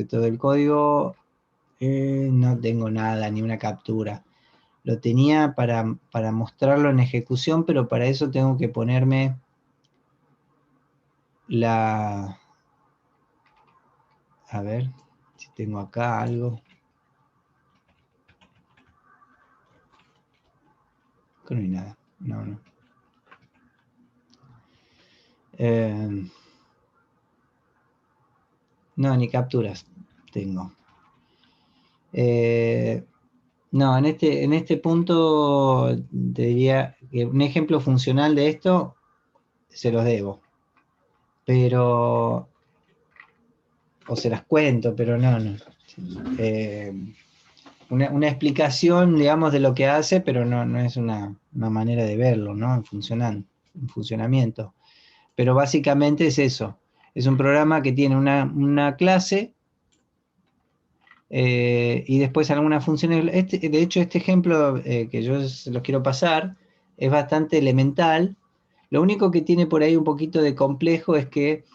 Todo el código, no tengo nada, ni una captura. Lo tenía para mostrarlo en ejecución, pero para eso tengo que ponerme a ver si tengo acá algo. No hay nada, no. No, ni capturas tengo. No, en este punto te diría que un ejemplo funcional de esto se los debo. Pero, o se las cuento, pero no. Una explicación, digamos, de lo que hace, pero no es una manera de verlo, ¿no? En funcionamiento. Pero básicamente es eso. Es un programa que tiene una clase y después algunas funciones. De hecho, este ejemplo que yo se los quiero pasar es bastante elemental. Lo único que tiene por ahí un poquito de complejo es que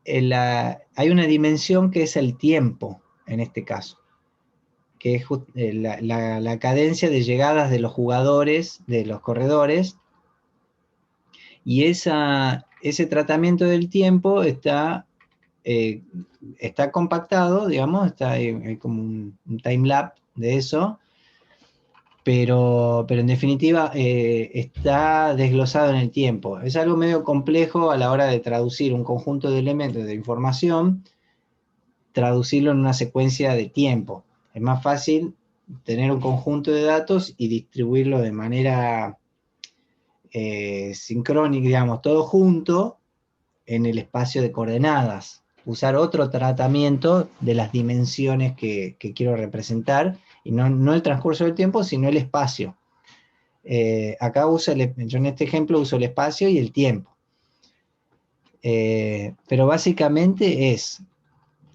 hay una dimensión que es el tiempo, en este caso, que es la cadencia de llegadas de los jugadores, de los corredores, y ese tratamiento del tiempo está compactado, digamos, hay como un timelapse de eso, pero en definitiva está desglosado en el tiempo. Es algo medio complejo a la hora de traducir un conjunto de elementos de información, traducirlo en una secuencia de tiempo. Es más fácil tener un conjunto de datos y distribuirlo de manera sincrónica, digamos, todo junto en el espacio de coordenadas. Usar otro tratamiento de las dimensiones que quiero representar, y no el transcurso del tiempo, sino el espacio. Acá yo en este ejemplo uso el espacio y el tiempo. Pero básicamente es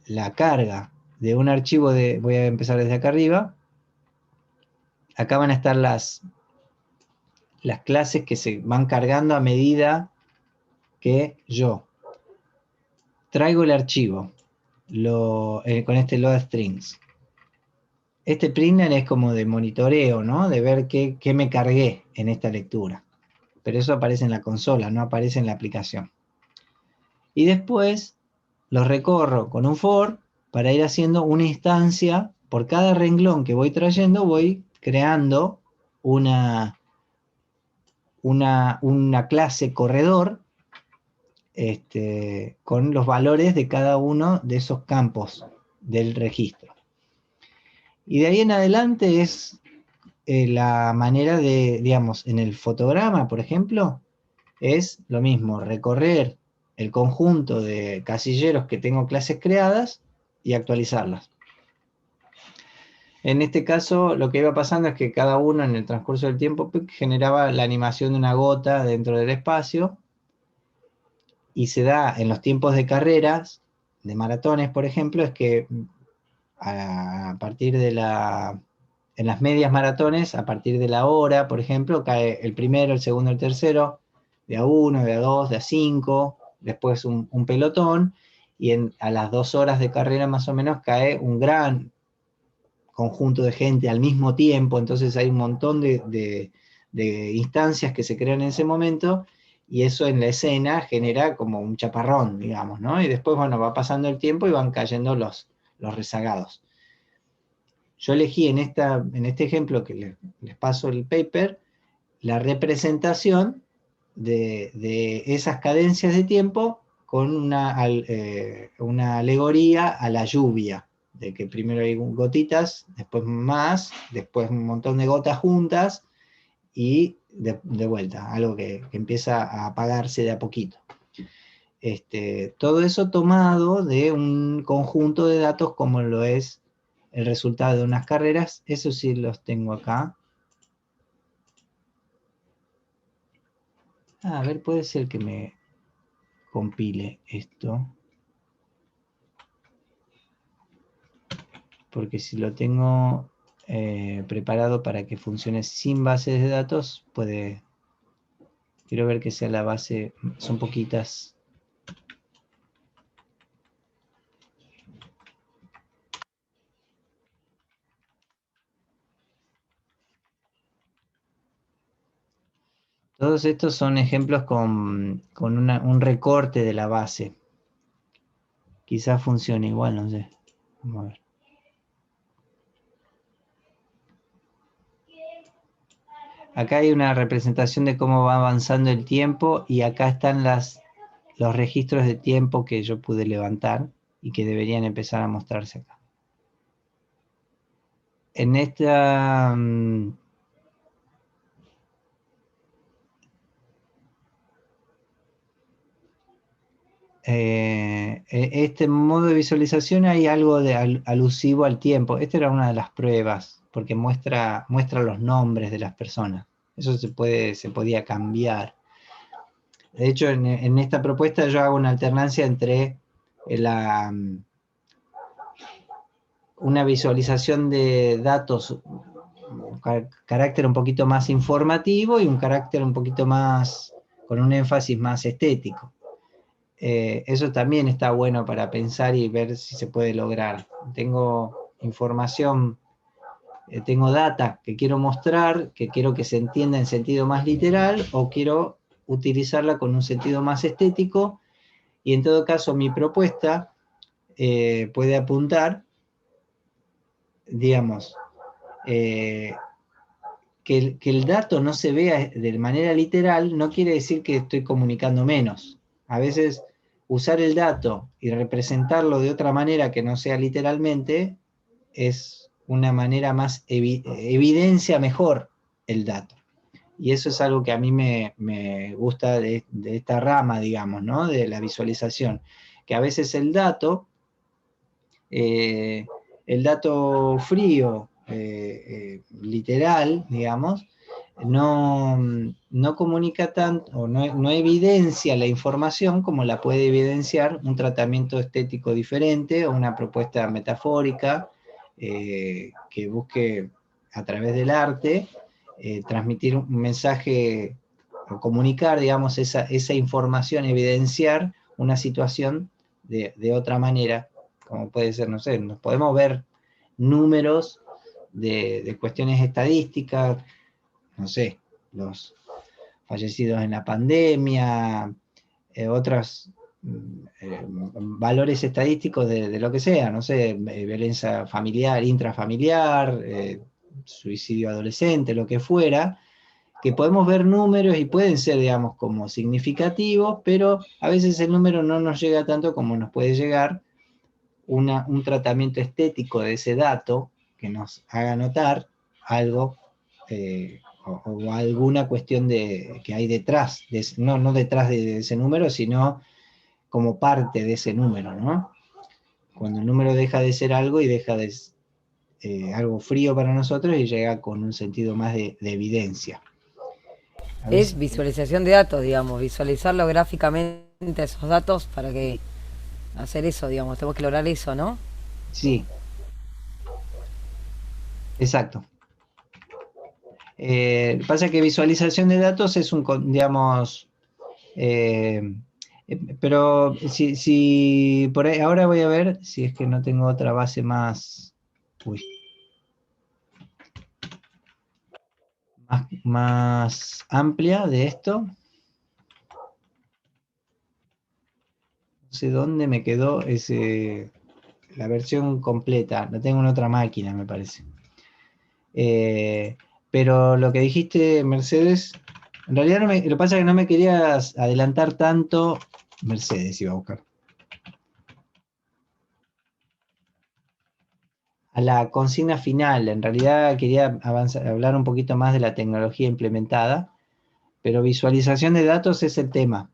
la carga de un archivo voy a empezar desde acá arriba. Acá van a estar las clases que se van cargando a medida que yo traigo el archivo con este load strings. Este printer es como de monitoreo, ¿no? De ver qué me cargué en esta lectura. Pero eso aparece en la consola, no aparece en la aplicación. Y después lo recorro con un for para ir haciendo una instancia. Por cada renglón que voy trayendo, voy creando una clase corredor con los valores de cada uno de esos campos del registro. Y de ahí en adelante es la manera de, digamos, en el fotograma, por ejemplo, es lo mismo, recorrer el conjunto de casilleros que tengo clases creadas y actualizarlas. En este caso, lo que iba pasando es que cada uno en el transcurso del tiempo generaba la animación de una gota dentro del espacio, y se da en los tiempos de carreras, de maratones, por ejemplo, es que a partir de en las medias maratones, a partir de la hora, por ejemplo, cae el primero, el segundo, el tercero, de a 1, de a 2, de a 5, después un pelotón, y a las 2 horas de carrera más o menos cae un gran conjunto de gente al mismo tiempo. Entonces hay un montón de instancias que se crean en ese momento, y eso en la escena genera como un chaparrón, digamos, ¿no? Y después, bueno, va pasando el tiempo y van cayendo los rezagados. Yo elegí en este ejemplo que les paso el paper, la representación de esas cadencias de tiempo con una alegoría a la lluvia, de que primero hay gotitas, después más, después un montón de gotas juntas, y de vuelta, algo que empieza a apagarse de a poquito. Todo eso tomado de un conjunto de datos como lo es el resultado de unas carreras. Eso sí los tengo acá. A ver, puede ser que me compile esto. Porque si lo tengo preparado para que funcione sin bases de datos, puede... Quiero ver que sea la base, son poquitas. Todos estos son ejemplos con un recorte de la base. Quizás funcione igual, no sé. Vamos a ver. Acá hay una representación de cómo va avanzando el tiempo, y acá están los registros de tiempo que yo pude levantar y que deberían empezar a mostrarse acá. En esta... este modo de visualización hay algo alusivo al tiempo. Esta era una de las pruebas, porque muestra los nombres de las personas. Eso se podía cambiar. De hecho, en esta propuesta yo hago una alternancia entre una visualización de datos, carácter un poquito más informativo, y un carácter un poquito más, con un énfasis más estético. Eso también está bueno para pensar y ver si se puede lograr. Tengo información, tengo data que quiero mostrar, que quiero que se entienda en sentido más literal, o quiero utilizarla con un sentido más estético, y en todo caso mi propuesta puede apuntar, digamos, que el dato no se vea de manera literal no quiere decir que estoy comunicando menos. A veces usar el dato y representarlo de otra manera que no sea literalmente es una manera más, evidencia mejor el dato. Y eso es algo que a mí me gusta de esta rama, digamos, ¿no? De la visualización. Que a veces el dato frío, literal, digamos, no comunica tanto, o no evidencia la información como la puede evidenciar un tratamiento estético diferente o una propuesta metafórica que busque a través del arte transmitir un mensaje o comunicar, digamos, esa información, evidenciar una situación de otra manera, como puede ser, no sé, nos podemos ver números de cuestiones estadísticas, no sé, los fallecidos en la pandemia, otros valores estadísticos de lo que sea, no sé, violencia familiar, intrafamiliar, suicidio adolescente, lo que fuera, que podemos ver números y pueden ser, digamos, como significativos, pero a veces el número no nos llega tanto como nos puede llegar un tratamiento estético de ese dato que nos haga notar algo o alguna cuestión que hay detrás, no detrás de ese número, sino como parte de ese número, ¿no? Cuando el número deja de ser algo y deja de algo frío para nosotros y llega con un sentido más de evidencia. Es visualización de datos, digamos, visualizarlo gráficamente esos datos para que hacer eso, digamos, tenemos que lograr eso, ¿no? Sí. Exacto. Pasa que visualización de datos es digamos, pero si por ahí, ahora voy a ver si es que no tengo otra base más, más amplia de esto. No sé dónde me quedó la versión completa, la tengo en otra máquina, me parece. Pero lo que dijiste, Mercedes, en realidad lo que pasa es que no me querías adelantar tanto. Mercedes iba a buscar. A la consigna final, en realidad quería hablar un poquito más de la tecnología implementada, pero visualización de datos es el tema.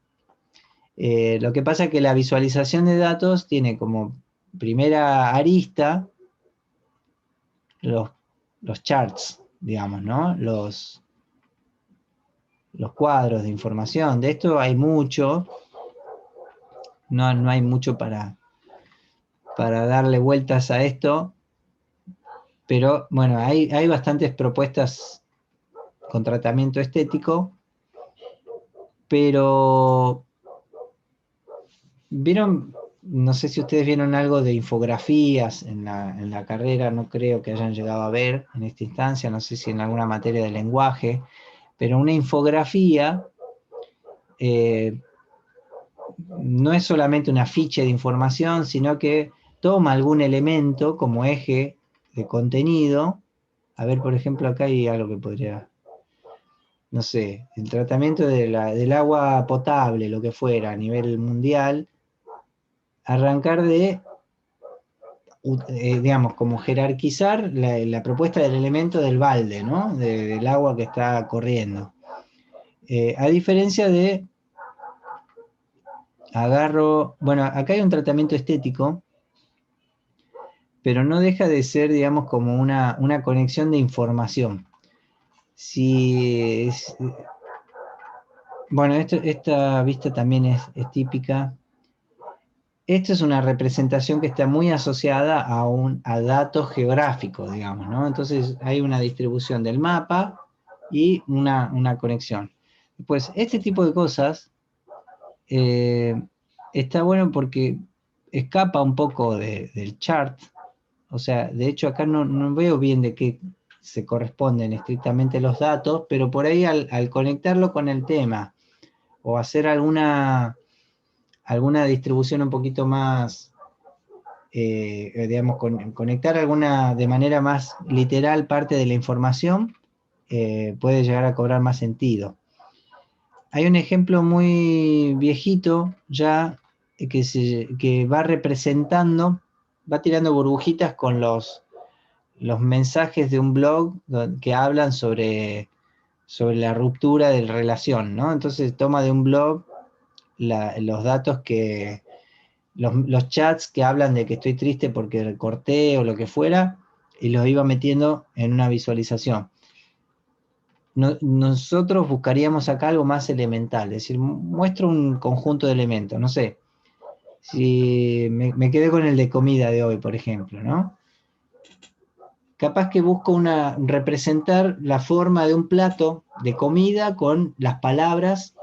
Lo que pasa es que la visualización de datos tiene como primera arista los charts, digamos, ¿no? Los cuadros de información. De esto hay mucho. No hay mucho para darle vueltas a esto. Pero bueno, hay bastantes propuestas con tratamiento estético. Pero ¿vieron? No sé si ustedes vieron algo de infografías en la carrera, no creo que hayan llegado a ver en esta instancia, no sé si en alguna materia de lenguaje, pero una infografía no es solamente un afiche de información, sino que toma algún elemento como eje de contenido. A ver, por ejemplo, acá hay algo que podría, no sé, el tratamiento del agua potable, lo que fuera, a nivel mundial, arrancar de, digamos, como jerarquizar la propuesta del elemento del balde, ¿no? Del agua que está corriendo. A diferencia de bueno, acá hay un tratamiento estético, pero no deja de ser, digamos, como una conexión de información. Bueno, esta vista también es típica. Esto es una representación que está muy asociada a datos geográficos, digamos, ¿no? Entonces hay una distribución del mapa y una conexión. Pues este tipo de cosas está bueno porque escapa un poco del chart. O sea, de hecho acá no veo bien de qué se corresponden estrictamente los datos, pero por ahí al conectarlo con el tema o hacer alguna distribución un poquito más, digamos, conectar de manera más literal parte de la información, puede llegar a cobrar más sentido. Hay un ejemplo muy viejito ya que va representando, va tirando burbujitas con los mensajes de un blog que hablan sobre la ruptura de la relación, ¿no? Entonces toma de un blog los datos los chats que hablan de que estoy triste porque corté o lo que fuera, y los iba metiendo en una visualización. nosotros buscaríamos acá algo más elemental, es decir, muestro un conjunto de elementos, no sé, si me quedé con el de comida de hoy, por ejemplo, ¿no? Capaz que busco representar la forma de un plato de comida con las palabras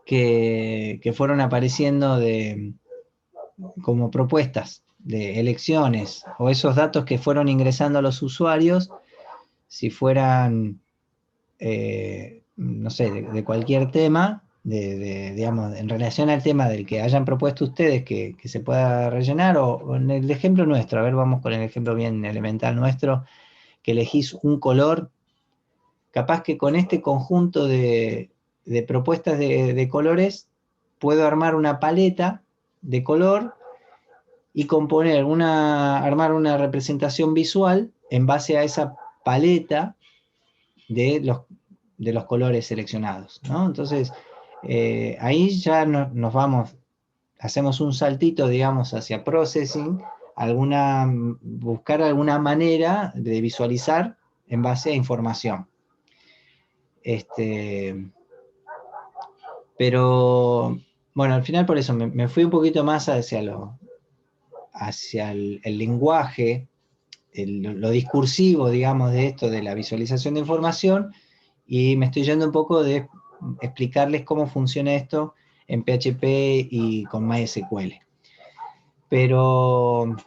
que fueron apareciendo como propuestas de elecciones, o esos datos que fueron ingresando a los usuarios, si fueran, no sé, de cualquier tema, digamos, en relación al tema del que hayan propuesto ustedes que se pueda rellenar, o en el ejemplo nuestro, a ver, vamos con el ejemplo bien elemental nuestro, que elegís un color, capaz que con este conjunto de propuestas de colores, puedo armar una paleta de color y armar una representación visual en base a esa paleta de los colores seleccionados, ¿no? Entonces, ahí ya nos vamos, hacemos un saltito, digamos, hacia processing, buscar alguna manera de visualizar en base a información. Pero, bueno, al final por eso me fui un poquito más hacia el lenguaje, lo discursivo, digamos, de esto, de la visualización de información, y me estoy yendo un poco de explicarles cómo funciona esto en PHP y con MySQL. Pero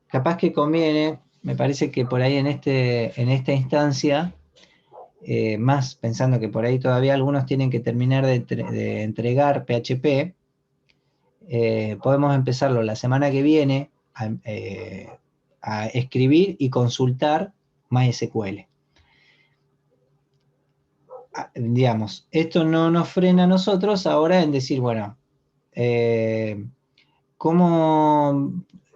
capaz que conviene, me parece que por ahí en esta instancia, más pensando que por ahí todavía algunos tienen que terminar de entregar PHP, podemos empezarlo la semana que viene a escribir y consultar MySQL. Digamos, esto no nos frena a nosotros ahora en decir, bueno,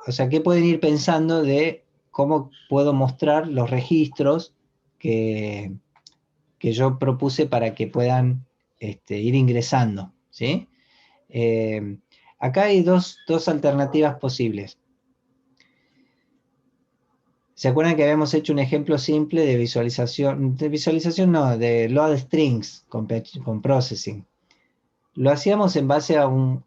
o sea, ¿qué pueden ir pensando de cómo puedo mostrar los registros que yo propuse para que puedan ir ingresando, ¿sí? Acá hay dos alternativas posibles. ¿Se acuerdan que habíamos hecho un ejemplo simple de visualización? De visualización no, de load strings con processing. Lo hacíamos en base a un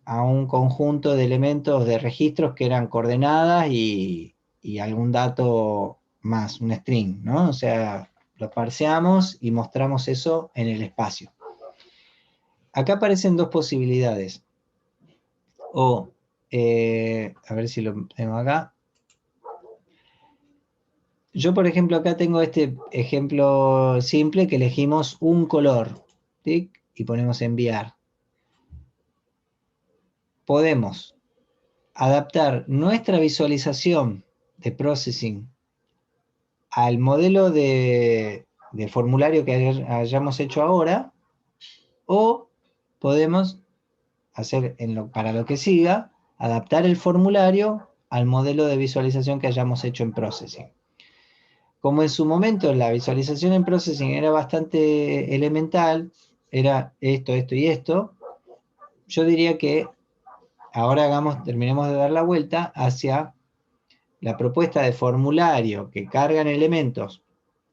conjunto de elementos de registros que eran coordenadas y algún dato más, un string, ¿no? O sea, lo parseamos y mostramos eso en el espacio. Acá aparecen dos posibilidades. A ver si lo tengo acá. Yo, por ejemplo, acá tengo este ejemplo simple que elegimos un color, ¿sí? Y ponemos enviar. Podemos adaptar nuestra visualización de processing al modelo de formulario que hayamos hecho ahora, o podemos hacer para lo que siga, adaptar el formulario al modelo de visualización que hayamos hecho en processing. Como en su momento la visualización en processing era bastante elemental, era esto, esto y esto, yo diría que ahora terminemos de dar la vuelta hacia la propuesta de formulario que cargan elementos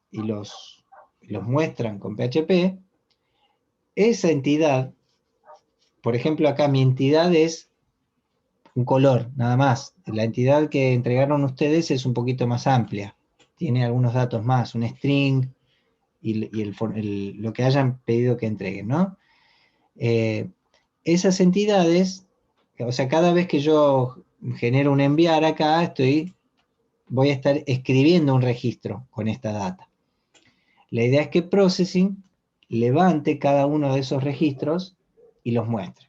y los muestran con PHP. Esa entidad, por ejemplo acá mi entidad es un color, nada más. La entidad que entregaron ustedes es un poquito más amplia. Tiene algunos datos más, un string y lo que hayan pedido que entreguen, ¿no? Esas entidades, o sea, cada vez que yo genero un enviar acá, voy a estar escribiendo un registro con esta data. La idea es que Processing levante cada uno de esos registros y los muestre.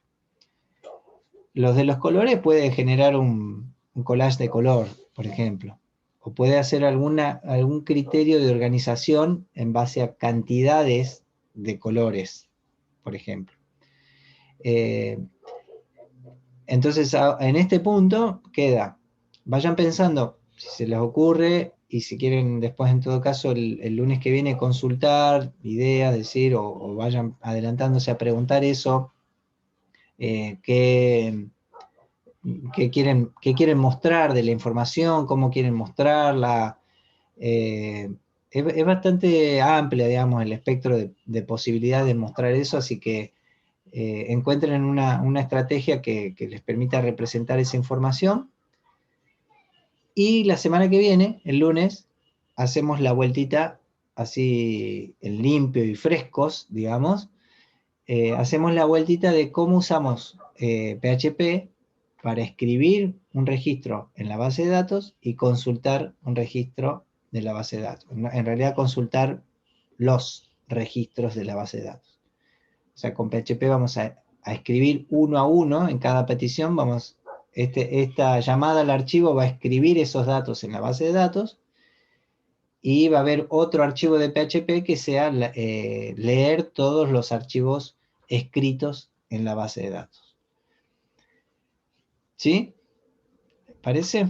Los de los colores puede generar un collage de color, por ejemplo, o puede hacer algún criterio de organización en base a cantidades de colores, por ejemplo. Entonces, en este punto vayan pensando si se les ocurre, y si quieren después en todo caso el lunes que viene consultar ideas, decir, o vayan adelantándose a preguntar eso, qué quieren mostrar de la información, cómo quieren mostrarla, es bastante amplia, digamos, el espectro de posibilidades de mostrar eso, así que encuentren una estrategia que les permita representar esa información. Y la semana que viene, el lunes, hacemos la vueltita así en limpio y frescos, digamos. Hacemos la vueltita de cómo usamos PHP para escribir un registro en la base de datos y consultar un registro de la base de datos. En realidad consultar los registros de la base de datos. O sea, con PHP vamos a escribir uno a uno en cada petición. Esta llamada al archivo va a escribir esos datos en la base de datos y va a haber otro archivo de PHP que sea leer todos los archivos escritos en la base de datos. ¿Sí? ¿Parece?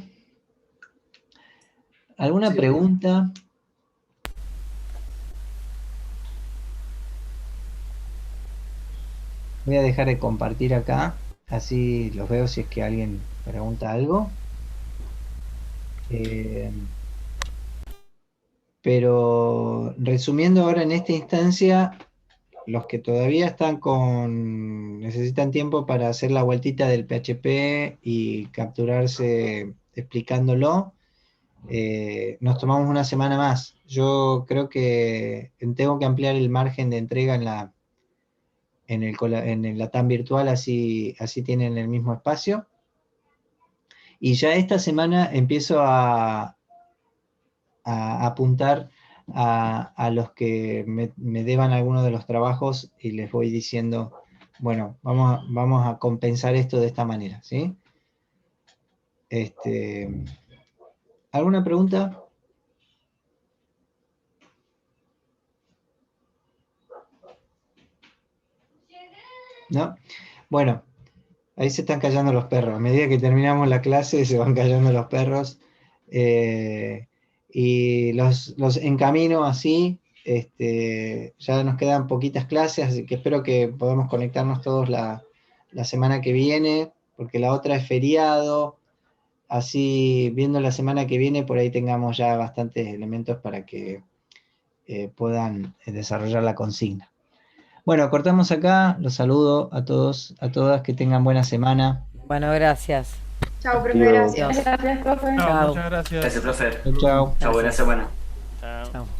¿Alguna pregunta? Voy a dejar de compartir acá, así los veo si es que alguien pregunta algo. Pero resumiendo ahora en esta instancia, los que todavía necesitan tiempo para hacer la vueltita del PHP y capturarse explicándolo, nos tomamos una semana más. Yo creo que tengo que ampliar el margen de entrega en el Latam virtual, así tienen el mismo espacio. Y ya esta semana empiezo a apuntar a los que me deban algunos de los trabajos y les voy diciendo, bueno, vamos a compensar esto de esta manera, ¿sí? ¿Alguna pregunta? ¿No? Bueno, ahí se están callando los perros. A medida que terminamos la clase se van callando los perros. Y los encamino así. Ya nos quedan poquitas clases, así que espero que podamos conectarnos todos la semana que viene, porque la otra es feriado. Así, viendo la semana que viene, por ahí tengamos ya bastantes elementos para que puedan desarrollar la consigna. Bueno, cortamos acá. Los saludo a todos, a todas, que tengan buena semana. Bueno, gracias. Chao, profe, gracias. Gracias, profe. Chao. Muchas gracias. Gracias, profe. Chao. Chao, buena semana. Chao. Chao.